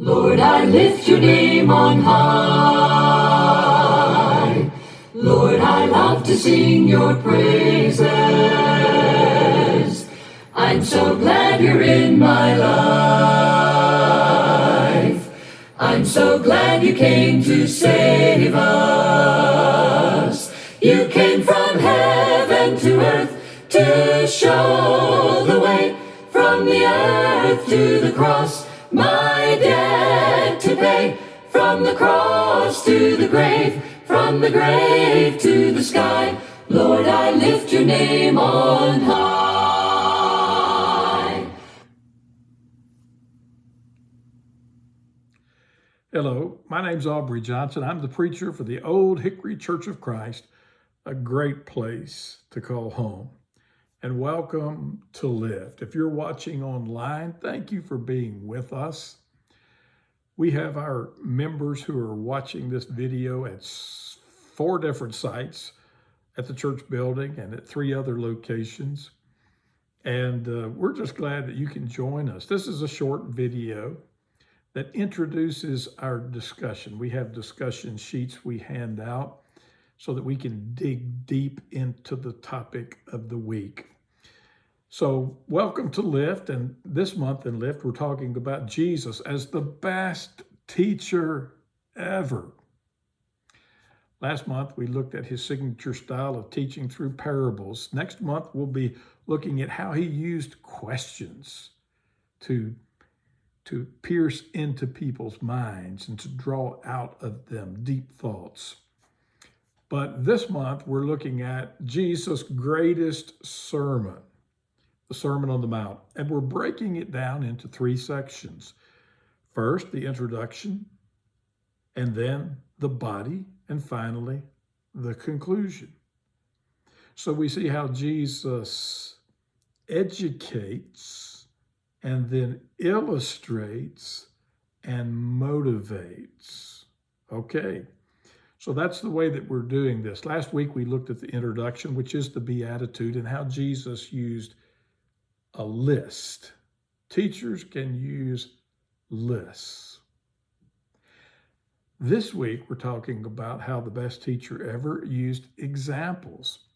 Lord, I lift your name on high. Lord, I love to sing your praises. I'm so glad you're in my life. I'm so glad you came to save us. You came from heaven to earth to show the way, from the earth to the cross, my debt to pay. From the cross to the grave, from the grave to the sky, Lord, I lift your name on high. Hello, my name's Aubrey Johnson. I'm the preacher for the Old Hickory Church of Christ, a great place to call home. And welcome to Lift. If you're watching online, thank you for being with us. We have our members who are watching this video at 4 different sites at the church building and at 3 other locations. And we're just glad that you can join us. This is a short video that introduces our discussion. We have discussion sheets we hand out so that we can dig deep into the topic of the week. So welcome to Lift, and this month in Lift, we're talking about Jesus as the best teacher ever. Last month, we looked at his signature style of teaching through parables. Next month, we'll be looking at how he used questions to pierce into people's minds and to draw out of them deep thoughts. But this month, we're looking at Jesus' greatest sermon, the Sermon on the Mount, and we're breaking it down into 3 sections. First, the introduction, and then the body, and finally, the conclusion. So we see how Jesus educates and then illustrates and motivates. Okay, so that's the way that we're doing this. Last week we looked at the introduction, which is the Beatitude, and how Jesus used a list. Teachers can use lists. This week we're talking about how the best teacher ever used examples.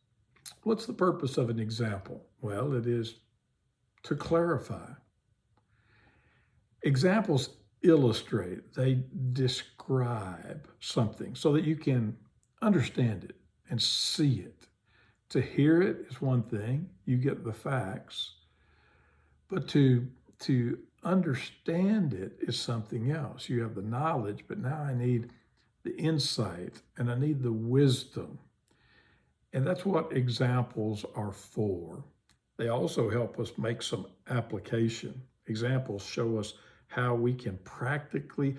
What's the purpose of an example? Well, it is to clarify. Examples illustrate, they describe something so that you can understand it and see it. To hear it is one thing, you get the facts, but to understand it is something else. You have the knowledge, but now I need the insight and I need the wisdom. And that's what examples are for. They also help us make some application. Examples show us how we can practically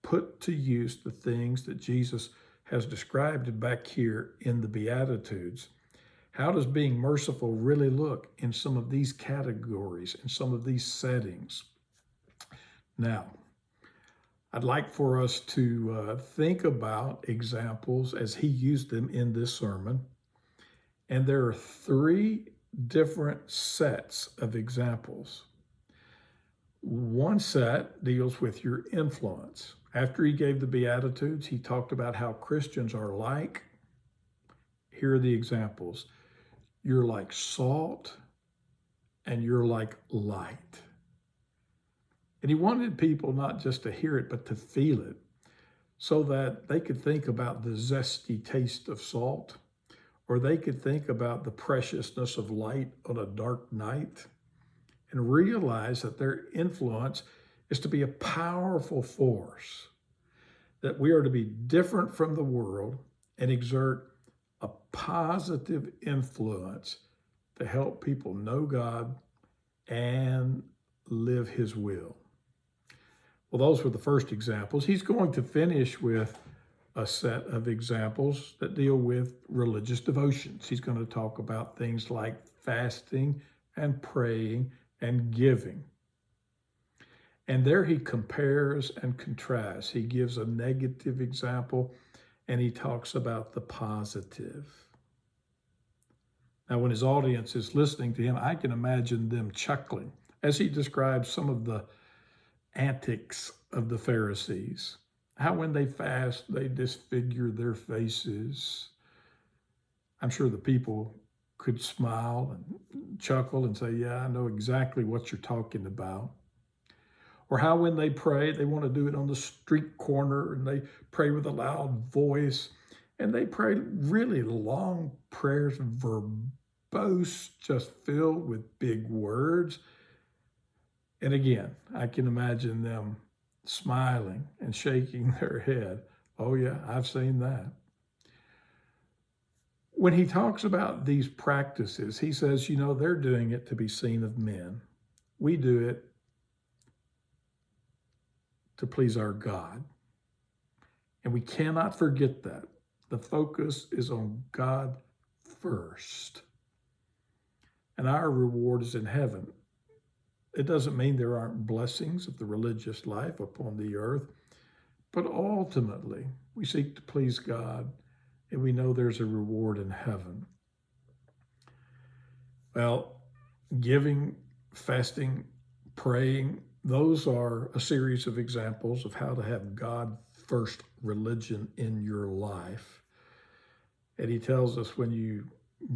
put to use the things that Jesus has described back here in the Beatitudes. How does being merciful really look in some of these categories, in some of these settings? Now, I'd like for us to think about examples as he used them in this sermon. And there are 3 different sets of examples. One set deals with your influence. After he gave the Beatitudes, he talked about how Christians are like. Here are the examples. You're like salt and you're like light. And he wanted people not just to hear it, but to feel it so that they could think about the zesty taste of salt, or they could think about the preciousness of light on a dark night and realize that their influence is to be a powerful force, that we are to be different from the world and exert a positive influence to help people know God and live his will. Well, those were the first examples. He's going to finish with a set of examples that deal with religious devotions. He's going to talk about things like fasting and praying and giving. And there he compares and contrasts. He gives a negative example and he talks about the positive. Now, when his audience is listening to him, I can imagine them chuckling as he describes some of the antics of the Pharisees, how when they fast, they disfigure their faces. I'm sure the people could smile and chuckle and say, yeah, I know exactly what you're talking about. Or how when they pray, they want to do it on the street corner and they pray with a loud voice and they pray really long prayers, verbose, just filled with big words. And again, I can imagine them smiling and shaking their head. Oh yeah, I've seen that. When he talks about these practices, he says, they're doing it to be seen of men. We do it to please our God. And we cannot forget that. The focus is on God first. And our reward is in heaven. It doesn't mean there aren't blessings of the religious life upon the earth, but ultimately we seek to please God, and we know there's a reward in heaven. Well, giving, fasting, praying, those are a series of examples of how to have God first religion in your life. And he tells us when you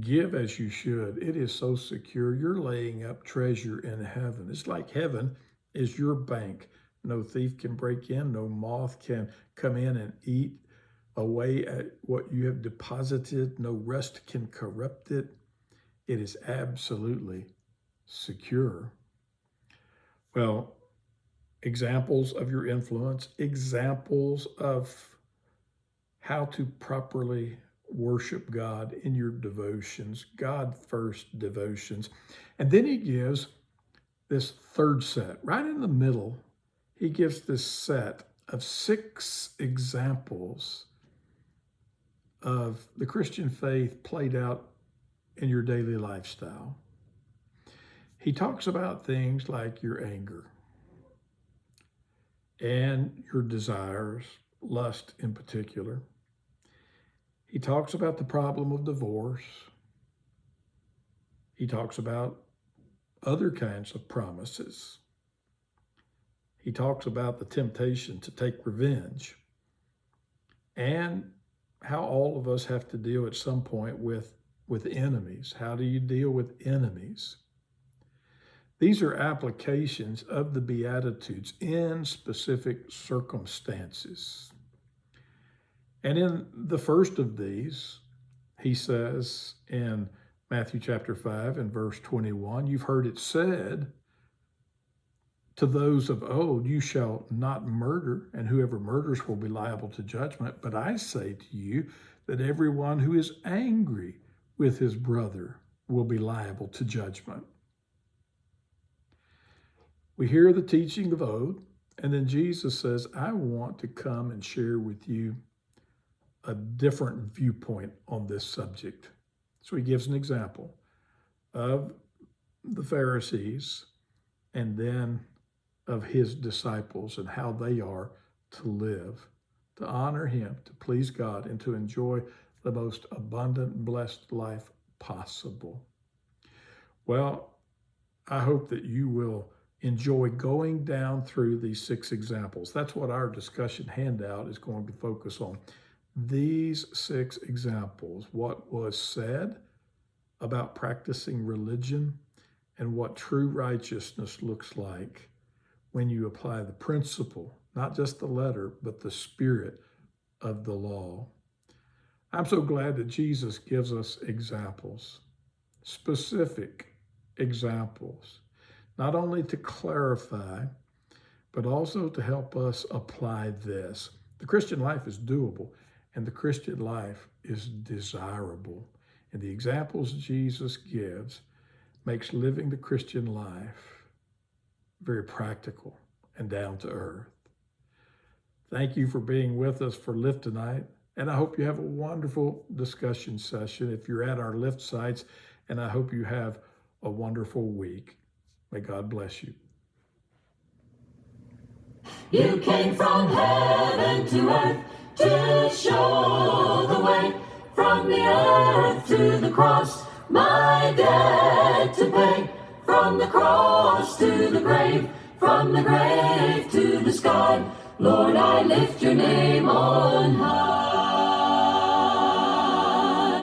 give as you should, it is so secure. You're laying up treasure in heaven. It's like heaven is your bank. No thief can break in, no moth can come in and eat away at what you have deposited. No rust can corrupt it. It is absolutely secure. Well, examples of your influence, examples of how to properly worship God in your devotions, God first devotions. And then he gives this third set. Right in the middle, he gives this set of 6 examples of the Christian faith played out in your daily lifestyle. He talks about things like your anger and your desires, lust in particular. He talks about the problem of divorce. He talks about other kinds of promises. He talks about the temptation to take revenge and how all of us have to deal at some point with enemies. How do you deal with enemies? These are applications of the Beatitudes in specific circumstances. And in the first of these, he says in Matthew chapter 5 and verse 21, you've heard it said to those of old, you shall not murder, and whoever murders will be liable to judgment. But I say to you that everyone who is angry with his brother will be liable to judgment. We hear the teaching of old, and then Jesus says, I want to come and share with you a different viewpoint on this subject. So he gives an example of the Pharisees and then of his disciples and how they are to live, to honor him, to please God, and to enjoy the most abundant, blessed life possible. Well, I hope that you will enjoy going down through these 6 examples. That's what our discussion handout is going to focus on. These 6 examples, what was said about practicing religion and what true righteousness looks like when you apply the principle, not just the letter, but the spirit of the law. I'm so glad that Jesus gives us examples, specific examples, not only to clarify, but also to help us apply this. The Christian life is doable, and the Christian life is desirable. And the examples Jesus gives makes living the Christian life very practical and down to earth. Thank you for being with us for Lift tonight, and I hope you have a wonderful discussion session if you're at our Lift sites, and I hope you have a wonderful week. May God bless you. You came from heaven to earth to show the way, from the earth to the cross, my debt to pay, from the cross to the grave, from the grave to the sky. Lord, I lift your name on high.